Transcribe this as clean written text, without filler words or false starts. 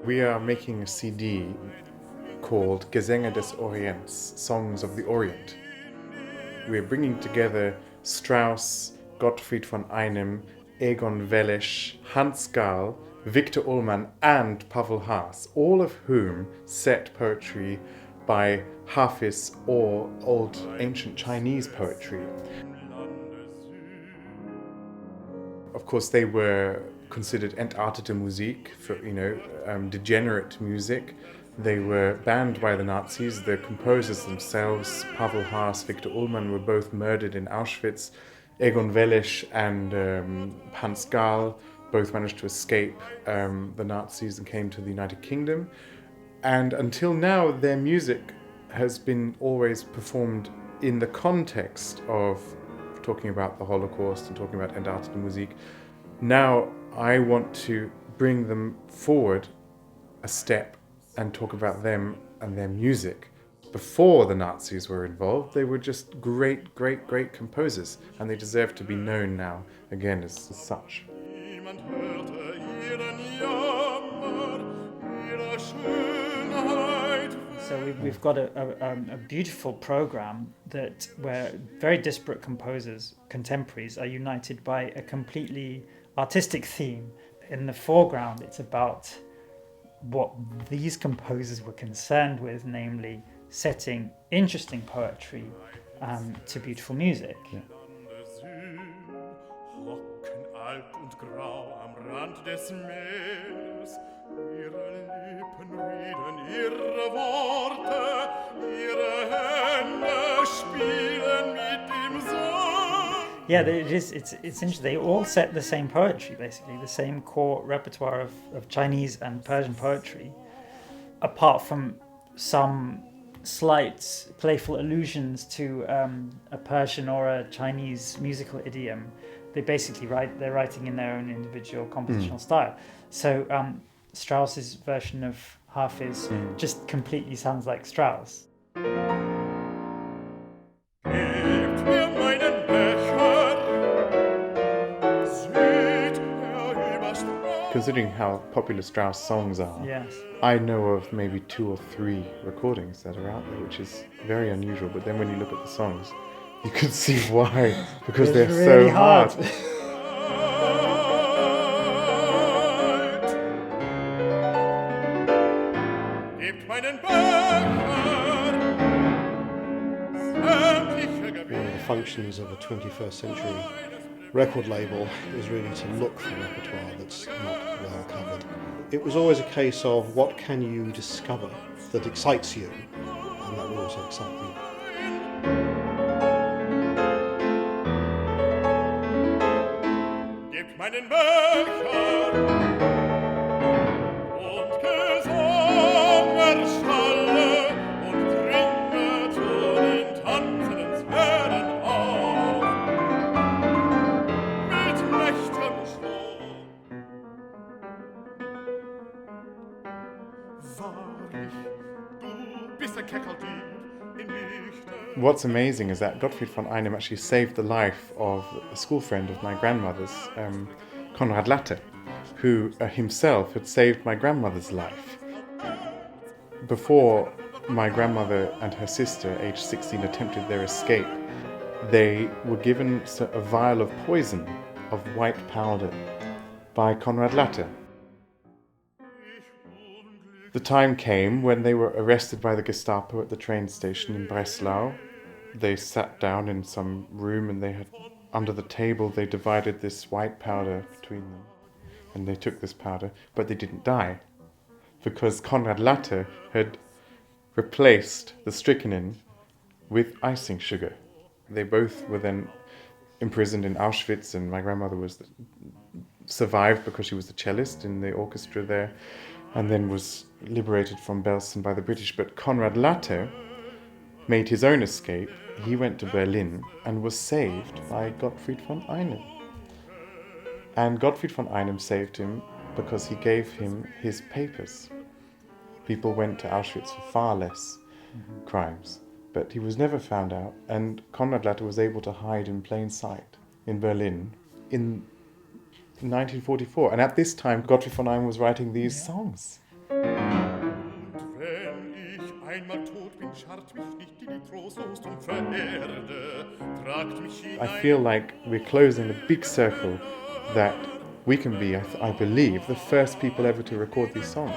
We are making a CD called Gesänge des Orients, Songs of the Orient. We're bringing together Strauss, Gottfried von Einem, Egon Welesch, Hans Gall, Victor Ullmann and Pavel Haas, all of whom set poetry by Hafiz or old ancient Chinese poetry. Of course, they were considered entartete Musik, for, degenerate music. They were banned by the Nazis. The composers themselves, Pavel Haas, Victor Ullmann, were both murdered in Auschwitz. Egon Welesch and Hans Gall both managed to escape the Nazis and came to the United Kingdom. And until now, their music has been always performed in the context of talking about the Holocaust and talking about entartete Musik. Now I want to bring them forward a step and talk about them and their music. Before the Nazis were involved, they were just great, great, great composers, and they deserve to be known now again as such. So we've got a beautiful program where very disparate composers, contemporaries, are united by a completely artistic theme. In the foreground, it's about what these composers were concerned with, namely setting interesting poetry to beautiful music. Yeah. Yeah, it's interesting. They all set the same poetry, basically, the same core repertoire of Chinese and Persian poetry, apart from some slight playful allusions to a Persian or a Chinese musical idiom. They basically they're writing in their own individual compositional style. So Strauss's version of Hafiz just completely sounds like Strauss. Considering how popular Strauss songs are, yes. I know of maybe 2 or 3 recordings that are out there, which is very unusual. But then when you look at the songs, you can see why, because they're really so hard. One of the functions of a 21st century record label is really to look for repertoire that's not well covered. It was always a case of what can you discover that excites you, and that will also excite you. What's amazing is that Gottfried von Einem actually saved the life of a school friend of my grandmother's, Konrad Latte, who himself had saved my grandmother's life. Before my grandmother and her sister, aged 16, attempted their escape, they were given a vial of poison of white powder by Konrad Latte. The time came when they were arrested by the Gestapo at the train station in Breslau. They sat down in some room and under the table they divided this white powder between them. And they took this powder, but they didn't die, because Konrad Latte had replaced the strychnine with icing sugar. They both were then imprisoned in Auschwitz, and my grandmother survived because she was the cellist in the orchestra there, and then was liberated from Belsen by the British. But Konrad Latte made his own escape. He went to Berlin and was saved by Gottfried von Einem. And Gottfried von Einem saved him because he gave him his papers. People went to Auschwitz for far less crimes, but he was never found out, and Konrad Latte was able to hide in plain sight in Berlin in 1944. And at this time, Gottfried von Einem was writing these songs. Wenn ich einmal tot bin, scharrt mich nicht in die trostlos dumpfe Erde, tragt mich I feel like we're closing a big circle that we can be, I believe, the first people ever to record these songs.